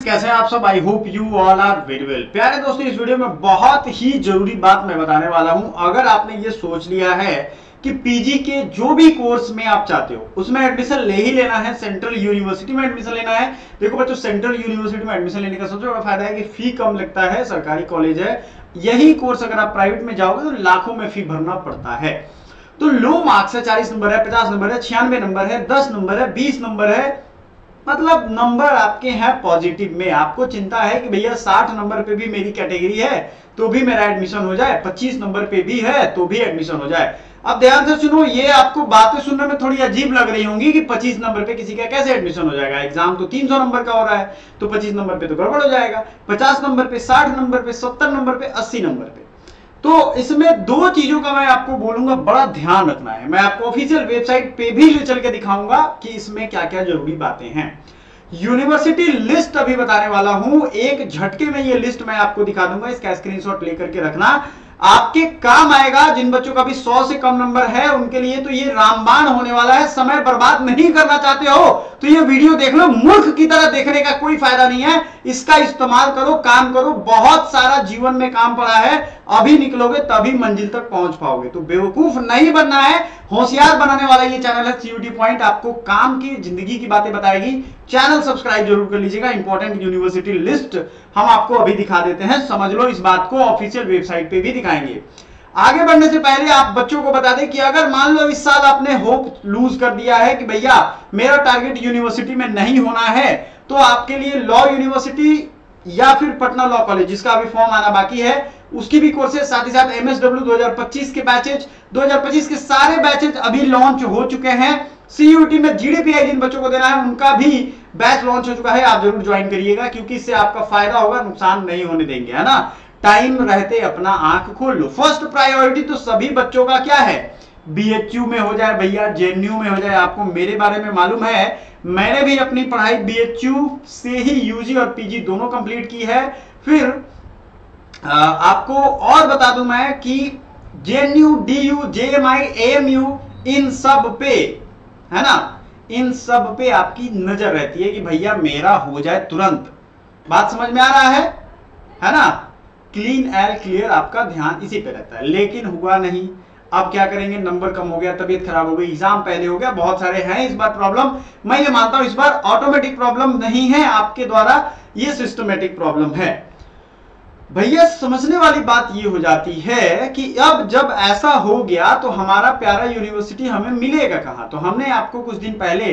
कैसे हैं आप सब। I hope you all are very well. प्यारे दोस्तों, इस वीडियो में बहुत ही जरूरी बात मैं बताने वाला हूं। अगर आपने ये सोच लिया है कि पीजी के जो भी कोर्स में आप चाहते हो उसमें एडमिशन ले ही लेना है, सेंट्रल यूनिवर्सिटी में एडमिशन लेना है। देखो बच्चों, सेंट्रल यूनिवर्सिटी में एडमिशन लेने का सबसे बड़ा फायदा है कि फी कम लगता है, सरकारी कॉलेज है। यही कोर्स अगर आप प्राइवेट में जाओगे तो लाखों में फी भरना पड़ता है। तो लो मार्क्स है, 40 नंबर है, 50 नंबर है, 96 नंबर है, 10 नंबर है, 20 नंबर है, मतलब नंबर आपके हैं पॉजिटिव में। आपको चिंता है कि भैया 60 नंबर पे भी मेरी कैटेगरी है तो भी मेरा एडमिशन हो जाए, 25 नंबर पे भी है तो भी एडमिशन हो जाए। अब ध्यान से सुनो, ये आपको बातें सुनने में थोड़ी अजीब लग रही होंगी कि 25 नंबर पे किसी का कैसे एडमिशन हो जाएगा। एग्जाम तो 300 नंबर का हो रहा है तो 25 नंबर पे तो गड़बड़ हो जाएगा। 50 नंबर पे, 60 नंबर पे, 70 नंबर पे, 80 नंबर पे। तो इसमें दो चीजों का मैं आपको बोलूंगा, बड़ा ध्यान रखना है। मैं आपको ऑफिशियल वेबसाइट पे भी ले चल के दिखाऊंगा कि इसमें क्या क्या जरूरी बातें हैं। यूनिवर्सिटी लिस्ट अभी बताने वाला हूं, एक झटके में ये लिस्ट मैं आपको दिखा दूंगा। इसका स्क्रीनशॉट लेकर के रखना, आपके काम आएगा। जिन बच्चों का भी 100 से कम नंबर है उनके लिए तो ये रामबाण होने वाला है। समय बर्बाद नहीं करना चाहते हो तो ये वीडियो देख लो। मूर्ख की तरह देखने का कोई फायदा नहीं है। इसका इस्तेमाल करो, काम करो। बहुत सारा जीवन में काम पड़ा है, अभी निकलोगे तभी मंजिल तक पहुंच पाओगे। तो बेवकूफ नहीं बनना है, होशियार बनाने वाला ये चैनल है सीयूटी पॉइंट। आपको काम की, जिंदगी की बातें बताएगी। चैनल सब्सक्राइब जरूर कर लीजिएगा। इंपॉर्टेंट यूनिवर्सिटी लिस्ट हम आपको अभी दिखा देते हैं, समझ लो। इस बात को ऑफिशियल वेबसाइट पे भी दिखाएंगे। आगे बढ़ने से पहले आप बच्चों को बता दें कि अगर मान लो इस साल आपने होप लूज कर दिया है कि भैया मेरा टारगेट यूनिवर्सिटी में नहीं होना है, तो आपके लिए लॉ यूनिवर्सिटी या फिर पटना लॉ कॉलेज, जिसका अभी फॉर्म आना बाकी है, उसकी भी कोर्सेज, साथ ही साथ एमएसडब्ल्यू 2025 के बैचेज, 2025 के सारे बैचेज अभी लॉन्च हो चुके हैं। सीयूटी में जीडीपीआई जिन बच्चों को देना है उनका भी बैच लॉन्च हो चुका है। आप जरूर ज्वाइन करिएगा क्योंकि इससे आपका फायदा होगा, नुकसान नहीं होने देंगे, है ना। टाइम रहते अपना आंख खोल लो। फर्स्ट प्रायोरिटी तो सभी बच्चों का क्या है, बीएचयू में हो जाए भैया, जेएनयू में हो जाए। आपको मेरे बारे में मालूम है, मैंने भी अपनी पढ़ाई बीएचयू से ही यूजी और पीजी दोनों कंप्लीट की है। फिर आपको और बता दूं मैं कि जेएनयू, डीयू, जेएमआई, एएमयू, इन सब पे, है ना, इन सब पे आपकी नजर रहती है कि भैया मेरा हो जाए तुरंत। बात समझ में आ रहा है ना। क्लीन एयर क्लियर, आपका ध्यान इसी पे रहता है। लेकिन हुआ नहीं, अब क्या करेंगे, नंबर कम हो गया, तबीयत खराब हो गई, एग्जाम पहले हो गया, बहुत सारे हैं इस बार प्रॉब्लम। मैं ये मानता हूं इस बार ऑटोमेटिक प्रॉब्लम नहीं है आपके द्वारा, ये सिस्टमेटिक प्रॉब्लम है। भैया समझने वाली बात ये हो जाती है कि अब जब ऐसा हो गया तो हमारा प्यारा यूनिवर्सिटी हमें मिलेगा कहां। तो हमने आपको कुछ दिन पहले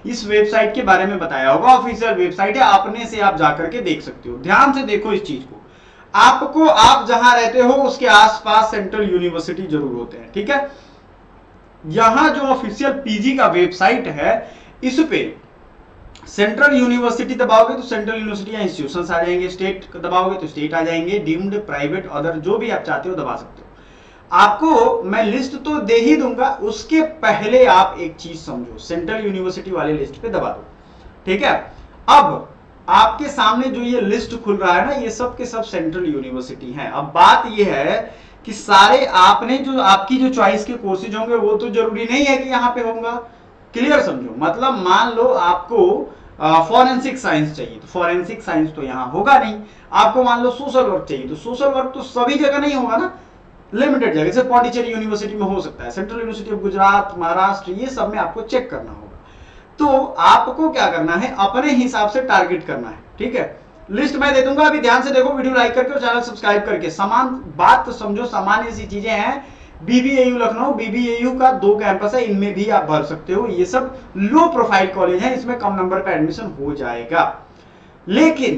इस वेबसाइट के बारे में बताया होगा। ऑफिशियल वेबसाइट है, अपने से आप जाकर के देख सकते हो। ध्यान से देखो इस चीज को। आपको, आप जहां रहते हो उसके आसपास सेंट्रल यूनिवर्सिटी जरूर होते हैं, ठीक है। यहां जो ऑफिशियल पीजी का वेबसाइट है, इस पे सेंट्रल यूनिवर्सिटी दबाओगे तो सेंट्रल यूनिवर्सिटी या इंस्टीट्यूशंस आ जाएंगे। स्टेट दबाओगे तो स्टेट आ जाएंगे। डीम्ड, प्राइवेट, अदर, जो भी आप चाहते हो दबा सकते हो। आपको मैं लिस्ट तो दे ही दूंगा, उसके पहले आप एक चीज समझो, सेंट्रल यूनिवर्सिटी वाले लिस्ट पे दबा दो, ठीक है। अब आपके सामने जो ये लिस्ट खुल रहा है ना, ये सब के सब सेंट्रल यूनिवर्सिटी हैं। अब बात ये है कि सारे आपने जो, आपकी जो चॉइस के कोर्सेज होंगे वो तो जरूरी नहीं है कि यहाँ पे होगा। क्लियर समझो, मतलब मान लो आपको फॉरेंसिक साइंस चाहिए तो फॉरेंसिक साइंस तो यहाँ होगा नहीं। आपको मान लो सोशल वर्क चाहिए तो सोशल वर्क तो सभी जगह नहीं होगा ना, लिमिटेड जगह। जैसे पौंडीचेरी यूनिवर्सिटी में हो सकता है, central university of Gujarat, Maharashtra, ये सब में आपको चेक करना होगा। तो आपको क्या करना है, अपने हिसाब से टारगेट करना है, ठीक है। लिस्ट मैं दे दूंगा, अभी ध्यान से देखो, वीडियो लाइक करके और चैनल सब्सक्राइब करके। समान बात तो समझो, सामान्य सी चीजें हैं। बीबीएयू लखनऊ, बीबीएयू का 2 कैंपस है, इनमें भी आप भर सकते हो। ये सब लो प्रोफाइल कॉलेज है, इसमें कम नंबर पे एडमिशन हो जाएगा। लेकिन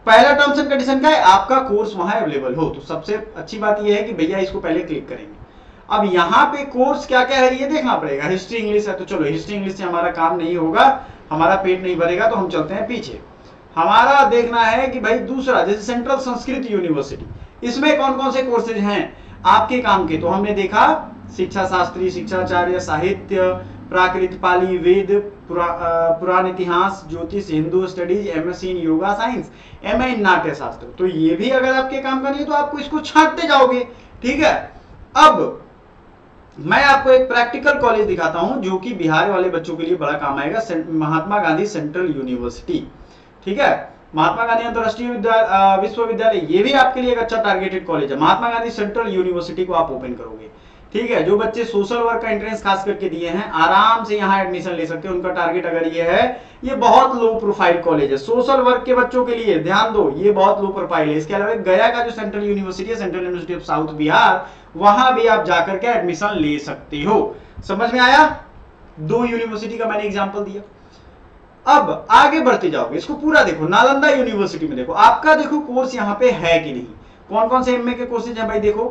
पहला टर्म्स एंड कंडीशन क्या है, आपका कोर्स वहां अवेलेबल हो। तो सबसे अच्छी बात यह है कि भैया इसको पहले क्लिक करेंगे। अब यहाँ पे कोर्स क्या क्या है ये देखना पड़ेगा। हिस्ट्री इंग्लिश है तो चलो, हिस्ट्री इंग्लिश से हमारा काम नहीं होगा, हमारा पेट नहीं भरेगा, तो हम चलते हैं पीछे। हमारा देखना है कि भाई दूसरा, जैसे सेंट्रल संस्कृत यूनिवर्सिटी, इसमें कौन कौन से कोर्सेज हैं आपके काम के। तो हमने देखा शिक्षा शास्त्री, शिक्षाचार्य, साहित्य, प्राकृत, पाली, वेद, पुराण इतिहास, ज्योतिष, Hindu studies, MSc in yoga science, MA इन नाट्य शास्त्र। तो ये भी अगर आपके काम का नहीं है तो आपको इसको छांटते जाओगे, ठीक है। अब मैं आपको एक प्रैक्टिकल कॉलेज दिखाता हूं जो कि बिहार वाले बच्चों के लिए बड़ा काम आएगा, महात्मा गांधी सेंट्रल यूनिवर्सिटी, ठीक है। महात्मा गांधी अंतरराष्ट्रीय विश्वविद्यालय, ये भी आपके लिए एक अच्छा टारगेटेड कॉलेज है। महात्मा गांधी सेंट्रल यूनिवर्सिटी को आप ओपन करोगे, ठीक है। जो बच्चे सोशल वर्क का एंट्रेंस खास करके दिए हैं आराम से यहाँ एडमिशन ले सकते हैं। उनका टारगेट अगर ये है, ये बहुत लो प्रोफाइल कॉलेज है सोशल वर्क के बच्चों के लिए, ध्यान दो ये बहुत लो प्रोफाइल है। इसके अलावा गया का जो सेंट्रल यूनिवर्सिटी है, central university of south Bihar, वहां भी आप जाकर के एडमिशन ले सकते हो। समझ में आया? 2 यूनिवर्सिटी का मैंने एग्जाम्पल दिया। अब आगे बढ़ते जाओगे, इसको पूरा देखो। नालंदा यूनिवर्सिटी में देखो आपका, देखो कोर्स यहाँ पे है कि नहीं, कौन कौन से एमए के कोर्सेज हैं भाई। देखो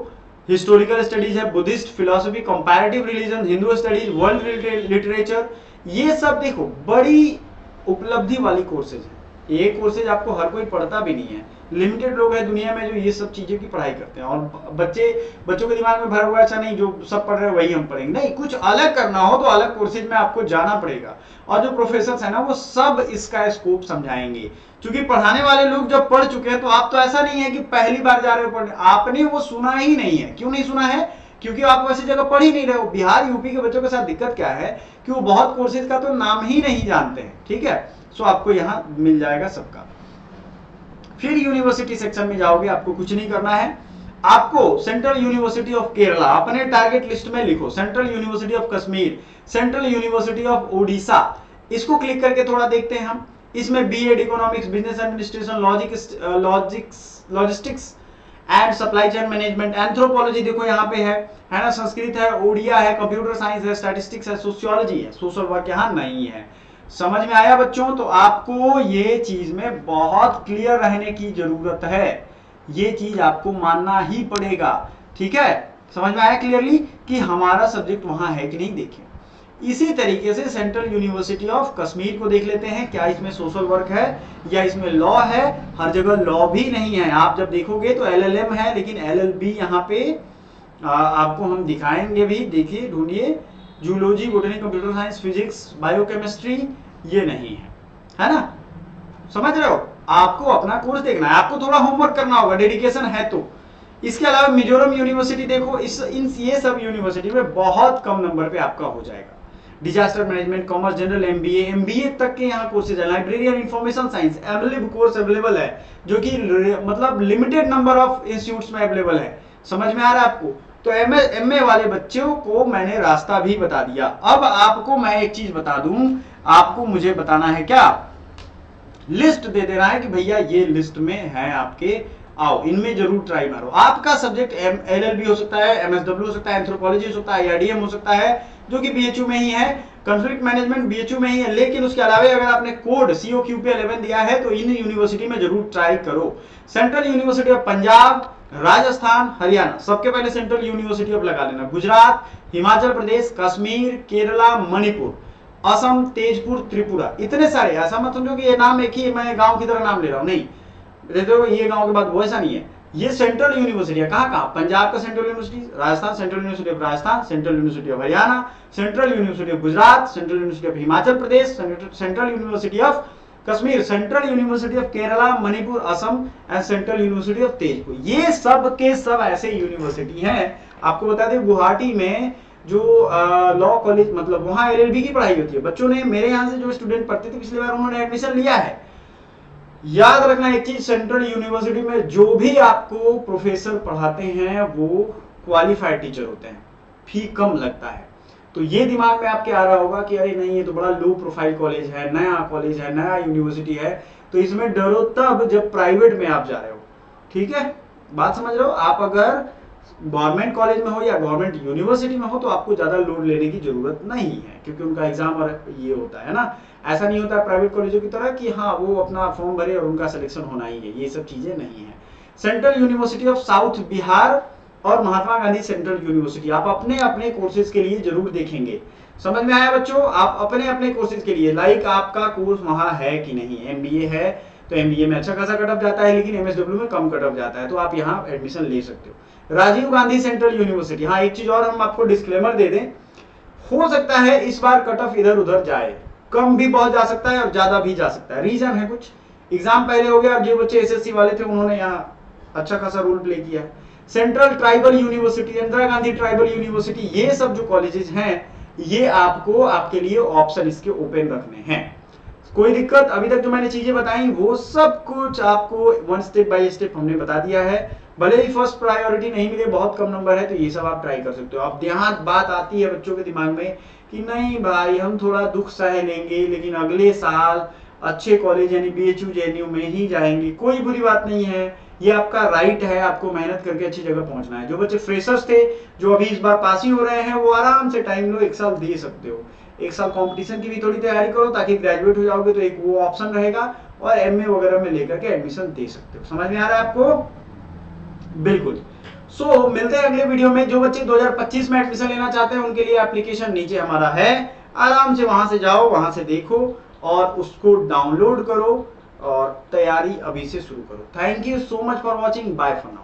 हिस्टोरिकल स्टडीज है, Buddhist philosophy, comparative religion, Hindu studies, world literature, ये सब देखो बड़ी उपलब्धि वाली कोर्सेज है। ये कोर्सेज आपको हर कोई पढ़ता भी नहीं है, लिमिटेड लोग हैं दुनिया में जो ये सब चीजों की पढ़ाई करते हैं। और बच्चों के दिमाग में भरा हुआ अच्छा नहीं जो सब पढ़ रहे हैं वही हम पढ़ेंगे, नहीं, कुछ अलग करना हो तो अलग कोर्सेज में आपको जाना पड़ेगा। और जो प्रोफेसर है ना वो सब इसका स्कोप समझाएंगे, क्योंकि पढ़ाने वाले लोग जब पढ़ चुके हैं तो आप तो ऐसा नहीं है कि पहली बार जा रहे हो पढ़ने, आपने वो सुना ही नहीं है। क्यों नहीं सुना है? क्योंकि आप वैसी जगह पढ़ ही नहीं रहे हो। बिहार यूपी के बच्चों के साथ दिक्कत क्या है कि वो बहुत कोर्सेज का तो नाम ही नहीं जानते हैं, ठीक है। सो आपको यहाँ मिल जाएगा सबका। फिर यूनिवर्सिटी सेक्शन में जाओगे, आपको कुछ नहीं करना है। आपको सेंट्रल यूनिवर्सिटी ऑफ केरला अपने टारगेट लिस्ट में लिखो, central university of Kashmir, central university of Odisha, इसको क्लिक करके थोड़ा देखते हैं हम। इसमें B Ed economics, business administration, logistics and supply chain management, anthropology देखो यहाँ पे है ना, संस्कृत है, ओडिया है, कंप्यूटर साइंस है, स्टैटिस्टिक्स है, सोशियोलॉजी है, सोशल वर्क यहाँ नहीं है। समझ में आया बच्चों? तो आपको ये चीज में बहुत क्लियर रहने की जरूरत है, ये चीज आपको मानना ही पड़ेगा, ठीक है। समझ में आया क्लियरली कि हमारा सब्जेक्ट वहां है कि नहीं। देखिए इसी तरीके से सेंट्रल यूनिवर्सिटी ऑफ कश्मीर को देख लेते हैं, क्या इसमें सोशल वर्क है या इसमें लॉ है। हर जगह लॉ भी नहीं है, आप जब देखोगे तो एलएलएम है, लेकिन एलएलबी यहाँ पे आपको हम दिखाएंगे भी। देखिए ढूंढिए, zoology, botany, computer science, physics, biochemistry, ये नहीं है ना। समझ रहे हो? आपको अपना कोर्स देखना है, आपको थोड़ा होमवर्क करना होगा, डेडिकेशन है तो। इसके अलावा मिजोरम यूनिवर्सिटी देखो, ये सब यूनिवर्सिटी में बहुत कम नंबर पे आपका हो जाएगा। Disaster management, commerce, general, MBA तक के यहाँ कोर्सेज है। Librarian information science course available है, जो कि मतलब लिमिटेड नंबर ऑफ इंस्टीट्यूट्स में अवेलेबल है। समझ में आ रहा है आपको? तो एमए वाले बच्चों को मैंने रास्ता भी बता दिया। अब आपको मैं एक चीज बता दूं, आपको मुझे बताना है क्या, लिस्ट दे देना है कि भैया ये लिस्ट में है आपके, आओ इनमें जरूर ट्राई मारो। आपका सब्जेक्ट एलएलबी हो सकता है, एमएसडब्ल्यू हो सकता है, एंथ्रोपोलॉजी हो सकता है, आईआईडीएम हो सकता है, जो कि बीएचयू में ही है, कॉन्फ्लिक्ट मैनेजमेंट बीएचयू में ही है। लेकिन उसके अलावा अगर आपने कोड COQP 11 दिया है तो इन यूनिवर्सिटी में जरूर ट्राई करो। Central university of Punjab, Rajasthan, Haryana, सबके पहले सेंट्रल यूनिवर्सिटी ऑफ लगा लेना। गुजरात, हिमाचल प्रदेश, कश्मीर, केरला, मणिपुर, असम, तेजपुर, त्रिपुरा, इतने सारे। ऐसा मत समझो कि ये नाम एक ही मैं गांव की तरह नाम ले रहा हूं, नहीं। देखो ये गांव के बाद वो ऐसा नहीं है, ये सेंट्रल यूनिवर्सिटी है। कहां कहां? पंजाब का central university, Rajasthan central university of Rajasthan, central university of Haryana, central university of Gujarat, central university of Himachal Pradesh, central university of Kashmir, central university of Kerala, Manipur, Assam and central university of Tezpur. ये सब के सब ऐसे यूनिवर्सिटी हैं। आपको बता दें गुवाहाटी में जो लॉ कॉलेज, मतलब वहां एलएलबी की पढ़ाई होती है। बच्चों ने मेरे यहाँ से जो स्टूडेंट पढ़ते थे पिछली बार, उन्होंने एडमिशन लिया है। याद रखना एक चीज, सेंट्रल यूनिवर्सिटी में जो भी आपको प्रोफेसर पढ़ाते हैं वो क्वालिफाइड टीचर होते हैं, फी कम लगता है। तो ये दिमाग में आपके आ रहा होगा कि अरे नहीं ये तो बड़ा लो प्रोफाइल कॉलेज है, नया कॉलेज है, नया यूनिवर्सिटी है, तो इसमें डरो तब जब प्राइवेट में आप जा रहे हो, ठीक है। बात समझ रहे हो? आप अगर गवर्नमेंट कॉलेज में हो या गवर्नमेंट यूनिवर्सिटी में हो तो आपको ज्यादा लोड लेने की जरूरत नहीं है, क्योंकि उनका एग्जाम और ये होता है ना। ऐसा नहीं होता है प्राइवेट कॉलेजों की तरह कि हाँ वो अपना फॉर्म भरे और उनका सिलेक्शन होना ही है, ये सब चीजें नहीं है। Central university of south Bihar और महात्मा गांधी सेंट्रल यूनिवर्सिटी, आप अपने अपने कोर्सेज के लिए जरूर देखेंगे। समझ में आया बच्चों? आप अपने अपने कोर्सेज के लिए, लाइक आपका कोर्स वहां है कि नहीं। एमबीए है तो एमबीए में अच्छा खासा कट ऑफ जाता है, लेकिन एमएसडब्ल्यू में कम कट ऑफ जाता है, तो आप यहाँ एडमिशन ले सकते हो। राजीव गांधी सेंट्रल यूनिवर्सिटी, हाँ एक चीज और हम आपको डिस्क्लेमर दे दें, हो सकता है इस बार कट ऑफ इधर उधर जाए, कम भी बहुत जा सकता है और ज्यादा भी जा सकता है। रीजन है कुछ, एग्जाम पहले हो गया और जो बच्चे एसएससी वाले थे उन्होंने यहाँ अच्छा खासा रोल प्ले किया। Central tribal university, Indira Gandhi tribal university, ये सब जो कॉलेजेस हैं ये आपको आपके लिए ऑप्शन इसके ओपन रखने हैं। कोई दिक्कत, अभी तक जो मैंने चीजें बताई वो सब कुछ आपको वन स्टेप बाय स्टेप हमने बता दिया है। भले ही फर्स्ट प्रायोरिटी नहीं मिले, बहुत कम नंबर है, तो ये सब आप ट्राई कर सकते हो। अब यहाँ बात आती है बच्चों के दिमाग में कि नहीं भाई हम थोड़ा दुख सह लेंगे लेकिन अगले साल अच्छे कॉलेज यानी BHU JNU में ही जाएंगे। कोई बुरी बात नहीं है, ये आपका राइट है, आपको मेहनत करके अच्छी जगह पहुंचना है। जो बच्चे फ्रेशर्स थे जो अभी इस बार पास ही हो रहे हैं वो आराम से टाइम लो, एक साल दे सकते हो। एक साल कंपटीशन की भी थोड़ी तैयारी करो ताकि ग्रेजुएट हो जाओगे तो एक वो ऑप्शन रहेगा, और MA वगैरह में लेकर के एडमिशन दे सकते हो। समझ में आ रहा है आपको? बिल्कुल। सो मिलते हैं अगले वीडियो में। जो बच्चे 2025 में एडमिशन लेना चाहते हैं उनके लिए एप्लीकेशन नीचे हमारा है, आराम से वहां से जाओ, वहां से देखो और उसको डाउनलोड करो और तैयारी अभी से शुरू करो। Thank you so much for watching, bye for now.